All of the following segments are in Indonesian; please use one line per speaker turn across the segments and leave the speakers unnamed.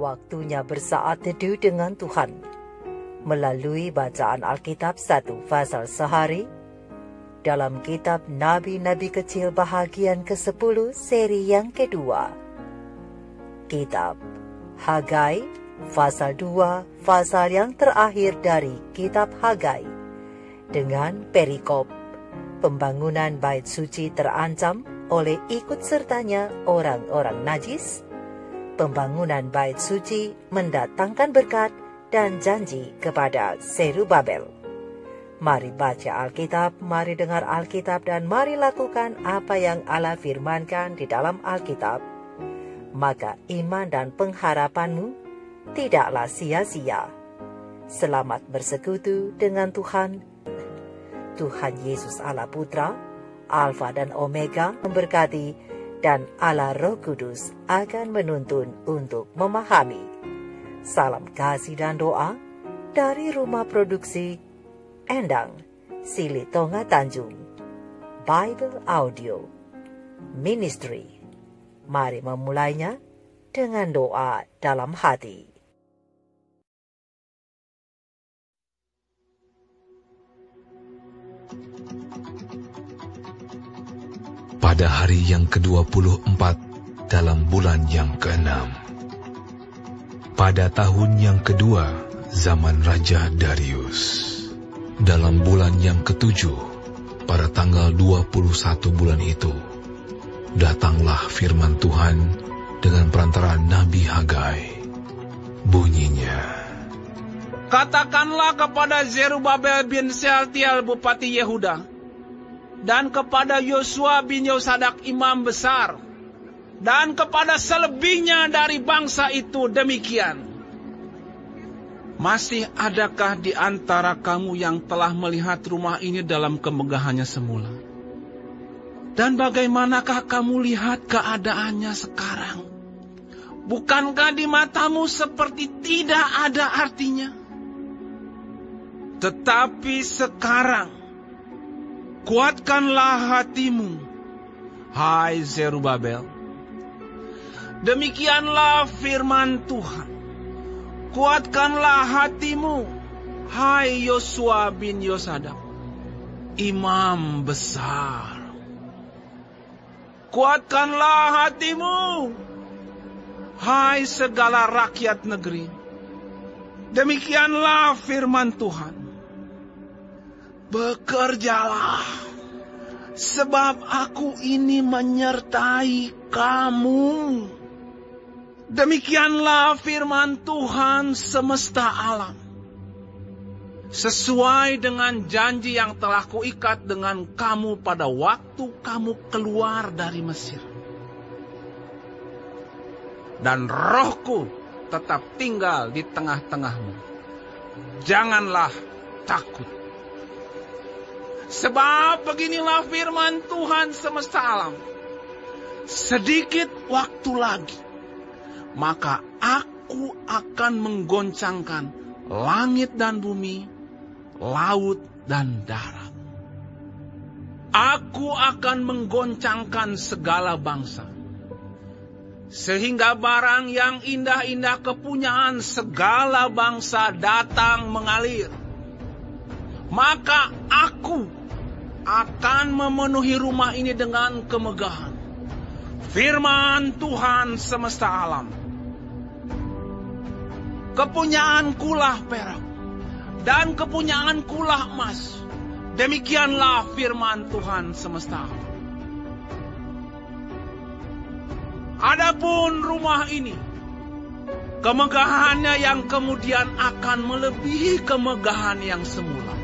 Waktunya bersaat teduh dengan Tuhan. Melalui bacaan Alkitab 1 pasal sehari, dalam kitab Nabi-Nabi Kecil bahagian ke-10 seri yang kedua. Kitab Hagai, pasal 2, pasal yang terakhir dari kitab Hagai. Dengan perikop, pembangunan bait suci terancam oleh ikut sertanya orang-orang najis. Pembangunan bait suci mendatangkan berkat dan janji kepada Zerubabel. Mari baca Alkitab, mari dengar Alkitab, dan mari lakukan apa yang Allah firmankan di dalam Alkitab. Maka iman dan pengharapanmu tidaklah sia-sia. Selamat bersekutu dengan Tuhan. Tuhan Yesus Allah Putra, Alfa dan Omega, memberkati, dan Allah Roh Kudus akan menuntun untuk memahami. Salam kasih dan doa dari Rumah Produksi Endang, Silitonga Tanjung, Bible Audio Ministry. Mari memulainya dengan doa dalam hati.
Pada hari yang ke-24 dalam bulan yang ke-6, pada tahun yang kedua zaman Raja Darius, dalam bulan yang ke-7, pada tanggal 21 bulan itu, datanglah firman Tuhan dengan perantara Nabi Hagai. Bunyinya,
katakanlah kepada Zerubabel bin Sealtiel bupati Yehuda, dan kepada Yosua bin Yosadak imam besar, dan kepada selebihnya dari bangsa itu demikian. Masih adakah di antara kamu yang telah melihat rumah ini dalam kemegahannya semula? Dan bagaimanakah kamu lihat keadaannya sekarang? Bukankah di matamu seperti tidak ada artinya? Tetapi sekarang, kuatkanlah hatimu, hai Zerubabel. Demikianlah firman Tuhan. Kuatkanlah hatimu, hai Yosua bin Yosadak, imam besar. Kuatkanlah hatimu, hai segala rakyat negeri. Demikianlah firman Tuhan. Bekerjalah, sebab aku ini menyertai kamu. Demikianlah firman Tuhan semesta alam. Sesuai dengan janji yang telah kuikat dengan kamu pada waktu kamu keluar dari Mesir. Dan rohku tetap tinggal di tengah-tengahmu. Janganlah takut. Sebab beginilah firman Tuhan semesta alam. Sedikit waktu lagi, maka aku akan menggoncangkan langit dan bumi, laut dan darat. Aku akan menggoncangkan segala bangsa, sehingga barang yang indah-indah kepunyaan segala bangsa datang mengalir. Maka aku akan memenuhi rumah ini dengan kemegahan. Firman Tuhan semesta alam. Kepunyaankulah perak, dan kepunyaankulah emas. Demikianlah firman Tuhan semesta alam. Adapun rumah ini, kemegahannya yang kemudian akan melebihi kemegahan yang semula.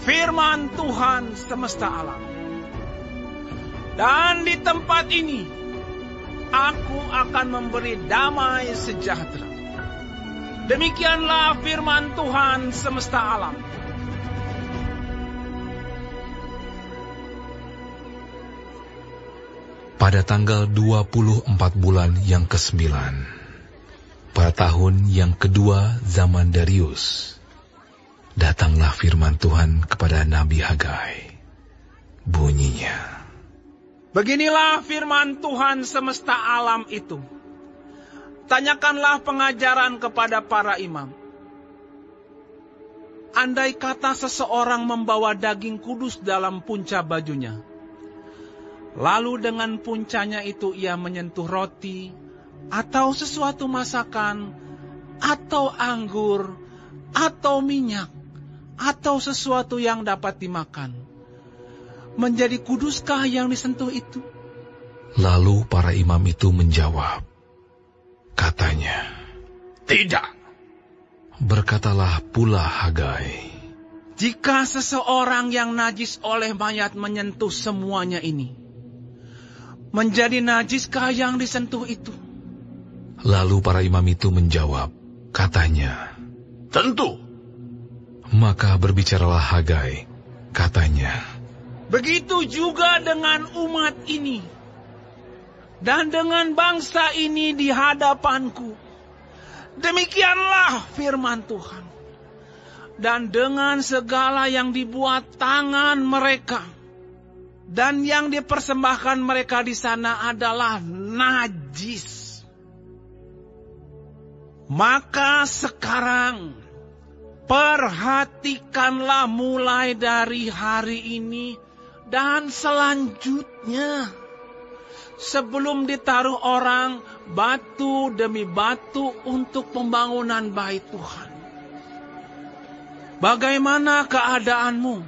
Firman Tuhan semesta alam. Dan di tempat ini, aku akan memberi damai sejahtera. Demikianlah firman Tuhan semesta alam.
pada tanggal 24 bulan yang ke-9, pada tahun yang kedua zaman Darius, datanglah firman Tuhan kepada Nabi Hagai. Bunyinya,
beginilah firman Tuhan semesta alam itu. tanyakanlah pengajaran kepada para imam. Andai kata seseorang membawa daging kudus dalam punca bajunya, lalu dengan puncanya itu ia menyentuh roti, atau sesuatu masakan, atau anggur, atau minyak, atau sesuatu yang dapat dimakan, menjadi kuduskah yang disentuh itu?
Lalu para imam itu menjawab, katanya,
tidak.
Berkatalah pula Hagai,
jika seseorang yang najis oleh mayat menyentuh semuanya ini, menjadi najiskah yang disentuh itu?
Lalu para imam itu menjawab, katanya,
tentu.
Maka berbicaralah Hagai, katanya,
begitu juga dengan umat ini, dan dengan bangsa ini di hadapanku. Demikianlah firman Tuhan. Dan dengan segala yang dibuat tangan mereka, dan yang dipersembahkan mereka di sana adalah najis. Maka sekarang, perhatikanlah mulai dari hari ini dan selanjutnya, sebelum ditaruh orang batu demi batu untuk pembangunan bait Tuhan. Bagaimana keadaanmu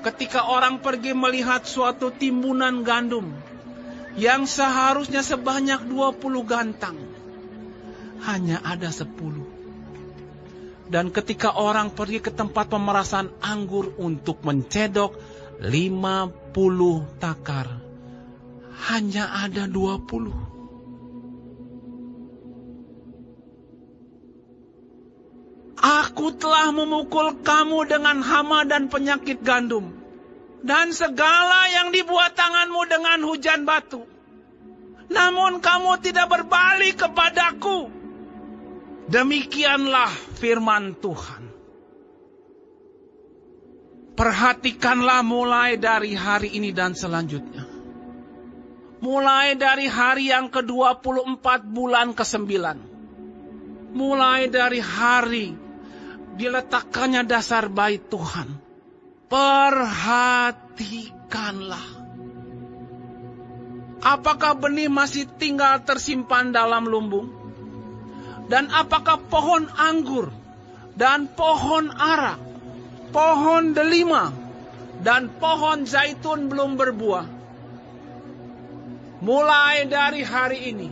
ketika orang pergi melihat suatu timbunan gandum yang seharusnya sebanyak 20 gantang, hanya ada 10. Dan ketika orang pergi ke tempat pemerasan anggur untuk mencedok 50 takar, hanya ada 20. Aku telah memukul kamu dengan hama dan penyakit gandum, dan segala yang dibuat tanganmu dengan hujan batu. Namun kamu tidak berbalik kepadaku. Demikianlah firman Tuhan. Perhatikanlah mulai dari hari ini dan selanjutnya. Mulai dari hari yang ke-24 bulan ke-9. Mulai dari hari diletakkannya dasar bait Tuhan. Perhatikanlah. Apakah benih masih tinggal tersimpan dalam lumbung? Dan apakah pohon anggur dan pohon ara, pohon delima dan pohon zaitun belum berbuah? Mulai dari hari ini,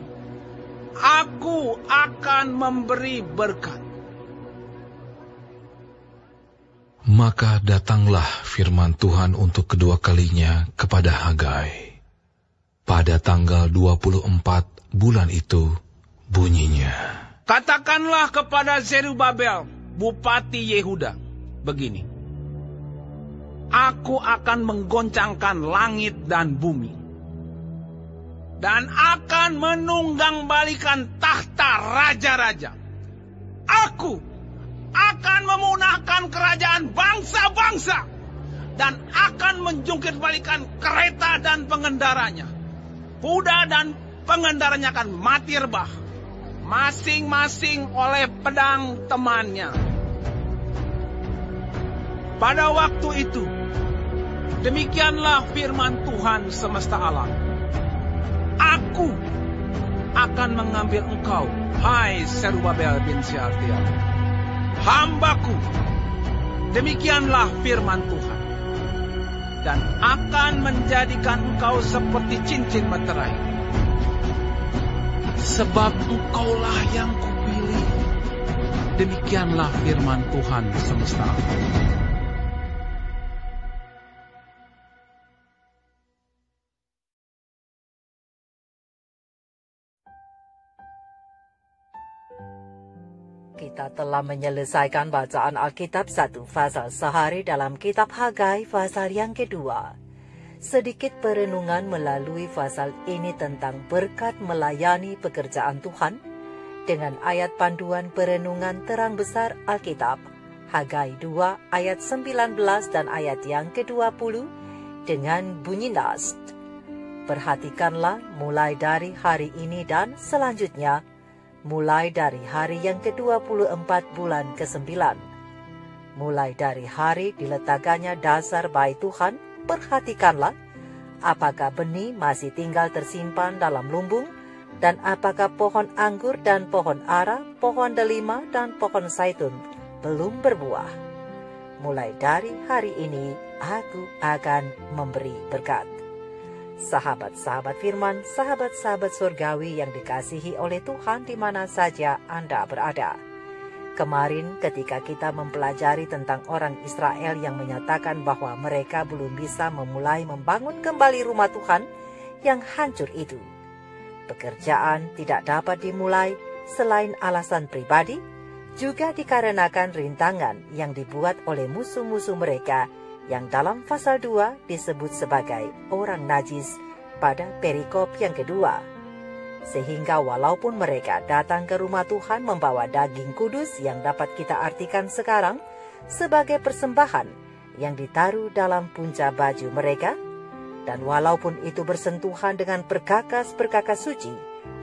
aku akan memberi berkat.
Maka datanglah firman Tuhan untuk kedua kalinya kepada Hagai. Pada tanggal 24 bulan itu bunyinya,
katakanlah kepada Zerubabel, Bupati Yehuda, begini. Aku akan menggoncangkan langit dan bumi, dan akan menunggangbalikan tahta raja-raja. Aku akan memunahkan kerajaan bangsa-bangsa, dan akan menjungkir-balikan kereta dan pengendaranya. Kuda dan pengendaranya akan mati rebah, masing-masing oleh pedang temannya. Pada waktu itu, demikianlah firman Tuhan semesta alam. Aku akan mengambil engkau, hai Zerubabel bin Shealtiel, hambaku. Demikianlah firman Tuhan. Dan akan menjadikan engkau seperti cincin meterai. Sebab engkaulah yang kupilih. Demikianlah firman Tuhan semesta alam.
Kita telah menyelesaikan bacaan Alkitab 1 pasal sehari dalam kitab Hagai pasal yang kedua. Sedikit perenungan melalui pasal ini tentang berkat melayani pekerjaan Tuhan dengan ayat panduan perenungan terang besar Alkitab. Hagai 2 ayat 19 dan ayat yang ke-20 dengan bunyi nas. Perhatikanlah mulai dari hari ini dan selanjutnya. mulai dari hari yang ke-24 bulan ke-9. Mulai dari hari diletakkannya dasar bait Tuhan, perhatikanlah apakah benih masih tinggal tersimpan dalam lumbung, dan apakah pohon anggur dan pohon ara, pohon delima dan pohon zaitun belum berbuah. Mulai dari hari ini aku akan memberi berkat. Sahabat-sahabat firman, sahabat-sahabat surgawi yang dikasihi oleh Tuhan di mana saja Anda berada. Kemarin ketika kita mempelajari tentang orang Israel yang menyatakan bahwa mereka belum bisa memulai membangun kembali rumah Tuhan yang hancur itu. Pekerjaan tidak dapat dimulai selain alasan pribadi, juga dikarenakan rintangan yang dibuat oleh musuh-musuh mereka yang dalam pasal 2 disebut sebagai orang najis pada perikop yang kedua. Sehingga walaupun mereka datang ke rumah Tuhan membawa daging kudus yang dapat kita artikan sekarang sebagai persembahan yang ditaruh dalam punca baju mereka, dan walaupun itu bersentuhan dengan perkakas-perkakas suci,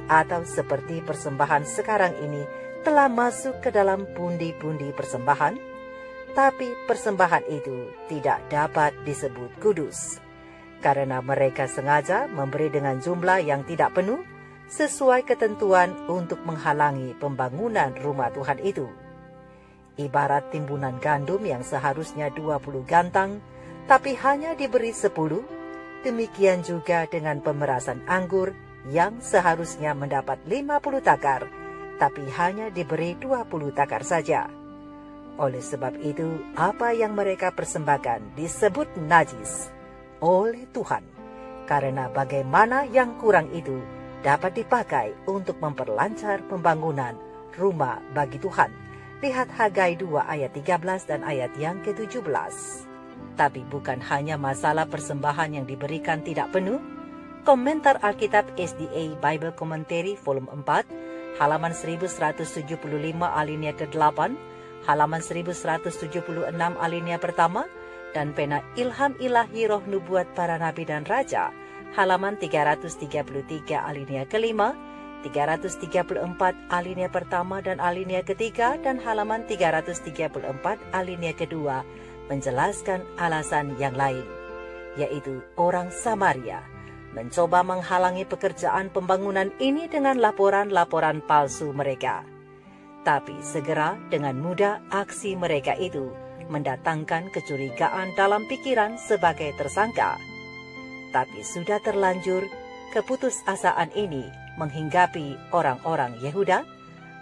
atau seperti persembahan sekarang ini telah masuk ke dalam pundi-pundi persembahan, tapi persembahan itu tidak dapat disebut kudus, karena mereka sengaja memberi dengan jumlah yang tidak penuh, sesuai ketentuan untuk menghalangi pembangunan rumah Tuhan itu. Ibarat timbunan gandum yang seharusnya 20 gantang, tapi hanya diberi 10, demikian juga dengan pemerasan anggur yang seharusnya mendapat 50 takar, tapi hanya diberi 20 takar saja. Oleh sebab itu, apa yang mereka persembahkan disebut najis oleh Tuhan, karena bagaimana yang kurang itu dapat dipakai untuk memperlancar pembangunan rumah bagi Tuhan. Lihat Hagai 2 ayat 13 dan ayat yang ke-17. Tapi bukan hanya masalah persembahan yang diberikan tidak penuh. Komentar Alkitab SDA Bible Commentary volume 4, halaman 1175 alinea ke-8, halaman 1176 alinea pertama, dan pena Ilham Ilahi Roh Nubuat Para Nabi dan Raja, halaman 333 alinea ke-5, 334 alinea pertama dan alinea ke-3, dan halaman 334 alinea ke-2 menjelaskan alasan yang lain, yaitu orang Samaria mencoba menghalangi pekerjaan pembangunan ini dengan laporan-laporan palsu mereka. Tapi segera dengan mudah aksi mereka itu mendatangkan kecurigaan dalam pikiran sebagai tersangka. Tapi sudah terlanjur keputusasaan ini menghinggapi orang-orang Yehuda,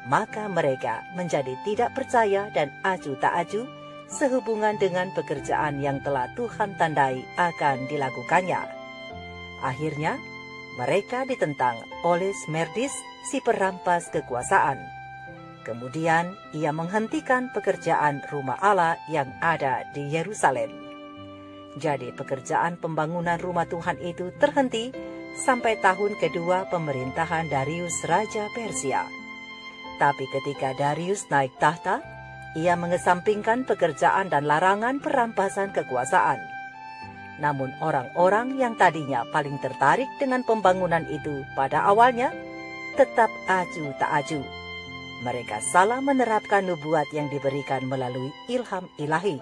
maka mereka menjadi tidak percaya dan acuh tak acuh sehubungan dengan pekerjaan yang telah Tuhan tandai akan dilakukannya. Akhirnya mereka ditentang oleh Smerdis, si perampas kekuasaan. Kemudian ia menghentikan pekerjaan rumah Allah yang ada di Yerusalem. Jadi pekerjaan pembangunan rumah Tuhan itu terhenti sampai tahun kedua pemerintahan Darius Raja Persia. Tapi ketika Darius naik tahta, ia mengesampingkan pekerjaan dan larangan perampasan kekuasaan. Namun orang-orang yang tadinya paling tertarik dengan pembangunan itu pada awalnya, tetap acuh tak acuh. Mereka salah menerapkan nubuat yang diberikan melalui ilham ilahi.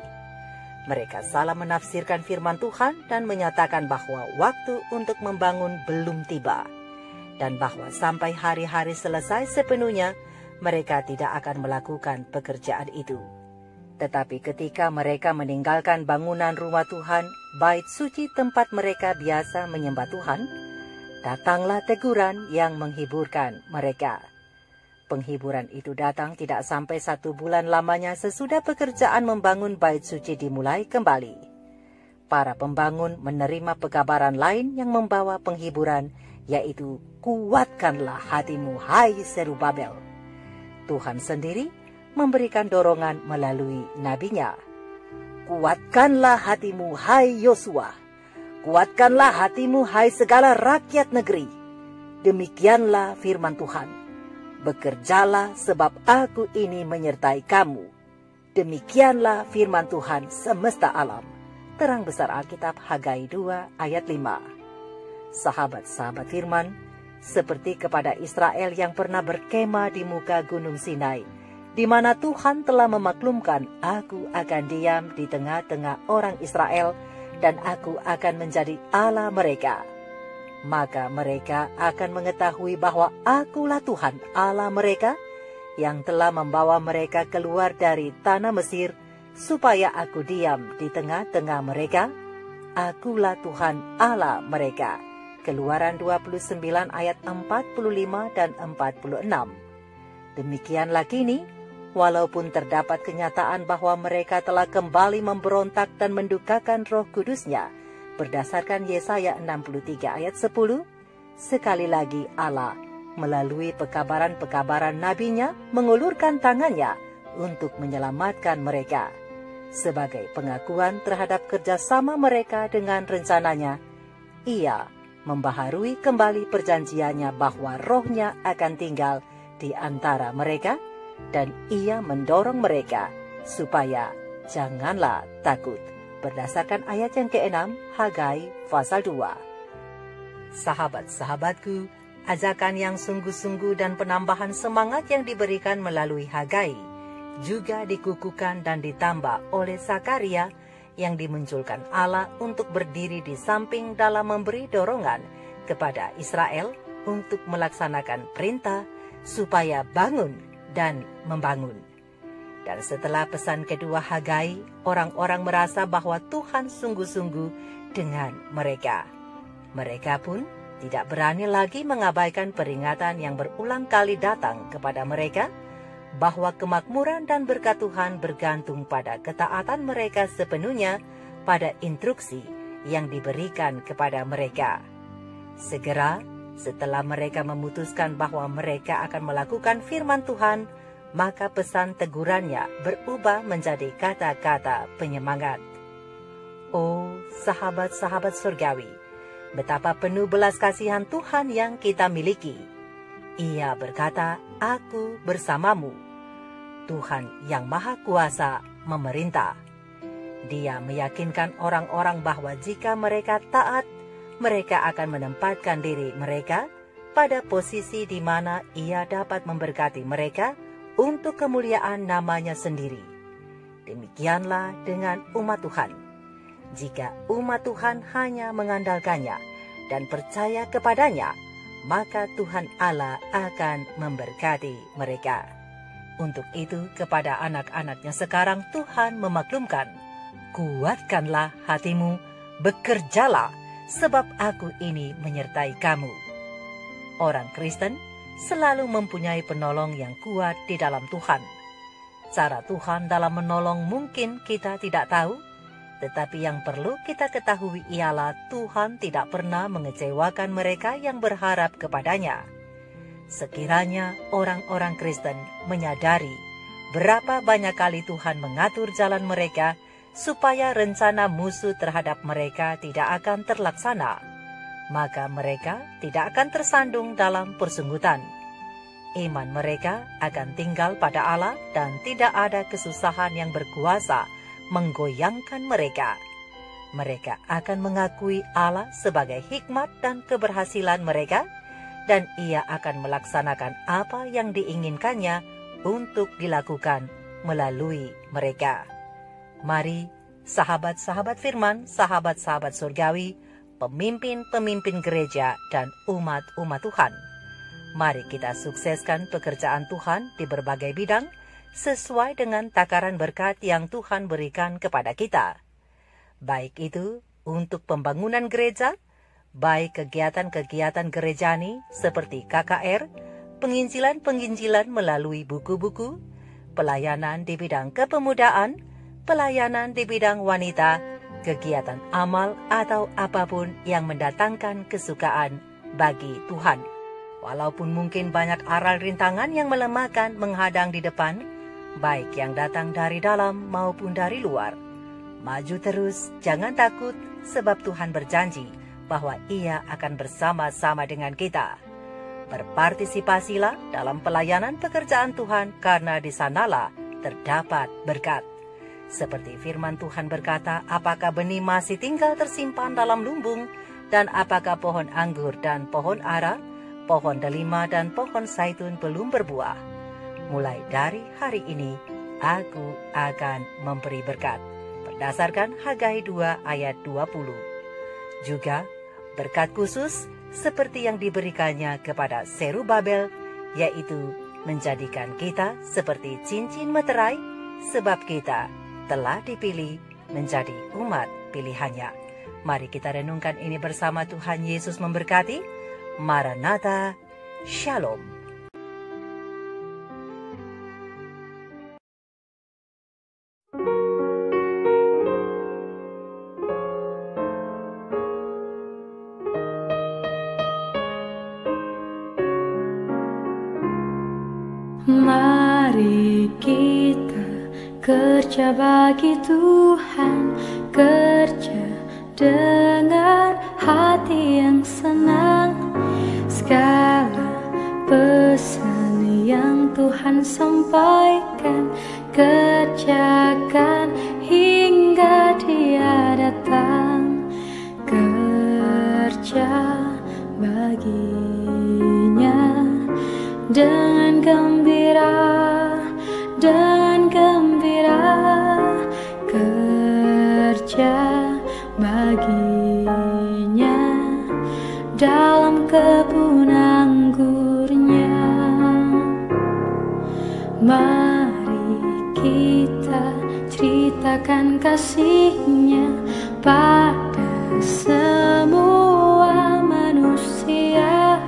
Mereka salah menafsirkan firman Tuhan dan menyatakan bahwa waktu untuk membangun belum tiba, dan bahwa sampai hari-hari selesai sepenuhnya, mereka tidak akan melakukan pekerjaan itu. Tetapi ketika mereka meninggalkan bangunan rumah Tuhan, bait suci tempat mereka biasa menyembah Tuhan, datanglah teguran yang menghiburkan mereka. Penghiburan itu datang tidak sampai 1 bulan lamanya sesudah pekerjaan membangun bait suci dimulai kembali. Para pembangun menerima pekabaran lain yang membawa penghiburan, yaitu kuatkanlah hatimu hai Zerubabel. Tuhan sendiri memberikan dorongan melalui nabinya. Kuatkanlah hatimu hai Yosua. Kuatkanlah hatimu hai segala rakyat negeri. Demikianlah firman Tuhan. Bekerjalah sebab aku ini menyertai kamu. Demikianlah firman Tuhan semesta alam. Terang besar Alkitab Hagai 2 ayat 5. Sahabat-sahabat firman, seperti kepada Israel yang pernah berkemah di muka Gunung Sinai, di mana Tuhan telah memaklumkan, aku akan diam di tengah-tengah orang Israel, dan aku akan menjadi Allah mereka. Maka mereka akan mengetahui bahwa akulah Tuhan Allah mereka, yang telah membawa mereka keluar dari tanah Mesir, supaya aku diam di tengah-tengah mereka. Akulah Tuhan Allah mereka. Keluaran 29 ayat 45 dan 46. Demikianlah kini, walaupun terdapat kenyataan bahwa mereka telah kembali memberontak dan mendukakan Roh Kudus-Nya, berdasarkan Yesaya 63 ayat 10, sekali lagi Allah melalui pekabaran-pekabaran nabinya mengulurkan tangannya untuk menyelamatkan mereka. Sebagai pengakuan terhadap kerjasama mereka dengan rencananya, Ia membaharui kembali perjanjiannya bahwa Roh-Nya akan tinggal di antara mereka, dan Ia mendorong mereka supaya janganlah takut. Berdasarkan ayat yang ke-6, Hagai pasal 2. Sahabat-sahabatku, ajakan yang sungguh-sungguh dan penambahan semangat yang diberikan melalui Hagai juga dikukuhkan dan ditambah oleh Zakaria yang dimunculkan Allah untuk berdiri di samping dalam memberi dorongan kepada Israel untuk melaksanakan perintah supaya bangun dan membangun. Dan setelah pesan kedua Hagai, orang-orang merasa bahwa Tuhan sungguh-sungguh dengan mereka. Mereka pun tidak berani lagi mengabaikan peringatan yang berulang kali datang kepada mereka, bahwa kemakmuran dan berkat Tuhan bergantung pada ketaatan mereka sepenuhnya pada instruksi yang diberikan kepada mereka. Segera setelah mereka memutuskan bahwa mereka akan melakukan firman Tuhan, maka pesan tegurannya berubah menjadi kata-kata penyemangat. Oh, sahabat-sahabat surgawi, betapa penuh belas kasihan Tuhan yang kita miliki. Ia berkata, aku bersamamu. Tuhan yang Maha Kuasa memerintah. Dia meyakinkan orang-orang bahwa jika mereka taat, mereka akan menempatkan diri mereka pada posisi di mana Ia dapat memberkati mereka untuk kemuliaan namanya sendiri. Demikianlah dengan umat Tuhan. Jika umat Tuhan hanya mengandalkannya dan percaya kepadanya, maka Tuhan Allah akan memberkati mereka. Untuk itu kepada anak-anaknya sekarang Tuhan memaklumkan, kuatkanlah hatimu, bekerjalah, sebab aku ini menyertai kamu. Orang Kristen selalu mempunyai penolong yang kuat di dalam Tuhan. Cara Tuhan dalam menolong mungkin kita tidak tahu, tetapi yang perlu kita ketahui ialah Tuhan tidak pernah mengecewakan mereka yang berharap kepadanya. Sekiranya orang-orang Kristen menyadari berapa banyak kali Tuhan mengatur jalan mereka supaya rencana musuh terhadap mereka tidak akan terlaksana, maka mereka tidak akan tersandung dalam persunggutan. Iman mereka akan tinggal pada Allah dan tidak ada kesusahan yang berkuasa menggoyangkan mereka. Mereka akan mengakui Allah sebagai hikmat dan keberhasilan mereka, dan Ia akan melaksanakan apa yang diinginkannya untuk dilakukan melalui mereka. Mari, sahabat-sahabat firman, sahabat-sahabat surgawi, pemimpin-pemimpin gereja, dan umat-umat Tuhan, mari kita sukseskan pekerjaan Tuhan di berbagai bidang, sesuai dengan takaran berkat yang Tuhan berikan kepada kita. Baik itu untuk pembangunan gereja, baik kegiatan-kegiatan gerejani seperti KKR, penginjilan-penginjilan melalui buku-buku, pelayanan di bidang kepemudaan, pelayanan di bidang wanita, kegiatan amal atau apapun yang mendatangkan kesukaan bagi Tuhan. Walaupun mungkin banyak aral rintangan yang melemahkan menghadang di depan, baik yang datang dari dalam maupun dari luar, maju terus, jangan takut, sebab Tuhan berjanji bahwa Ia akan bersama-sama dengan kita. Berpartisipasilah dalam pelayanan pekerjaan Tuhan, karena di sanalah terdapat berkat. Seperti firman Tuhan berkata, apakah benih masih tinggal tersimpan dalam lumbung, dan apakah pohon anggur dan pohon ara pohon delima dan pohon zaitun belum berbuah. Mulai dari hari ini, aku akan memberi berkat. Berdasarkan Hagai 2 ayat 20. Juga berkat khusus seperti yang diberikannya kepada Zerubabel, yaitu menjadikan kita seperti cincin meterai, sebab kita telah dipilih menjadi umat pilihannya. Mari kita renungkan ini bersama. Tuhan Yesus memberkati. Maranatha, Shalom.
Mari kita kerja bagi Tuhan, kerja dengan hati yang senang. Segala pesan yang Tuhan sampaikan, kerjakan hingga Dia datang. Kerja baginya dengan gembira, kerja baginya dalam kebun anggurnya. Mari kita ceritakan kasih-Nya pada semua manusia.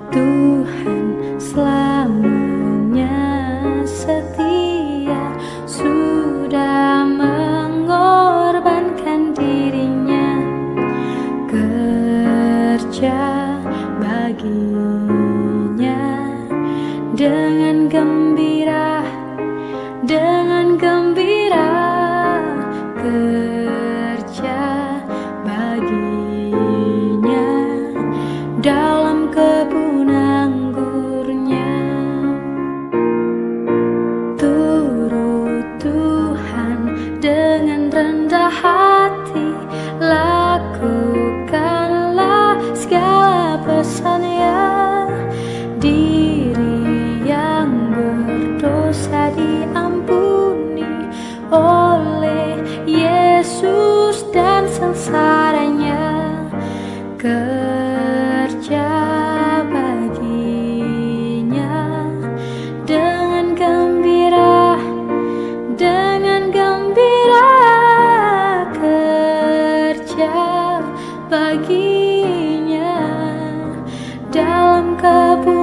Tuhan selamanya setia, sudah mengorbankan dirinya. Kerja baginya dengan gembira, kerja baginya dalam kebun anggurnya. Turut Tuhan dengan rendah hati, lakukanlah segala pesan-Nya. Diri yang berdosa diampuni oleh Yesus dan sengsaranya. Kerja baginya dengan gembira, kerja baginya dalam kebun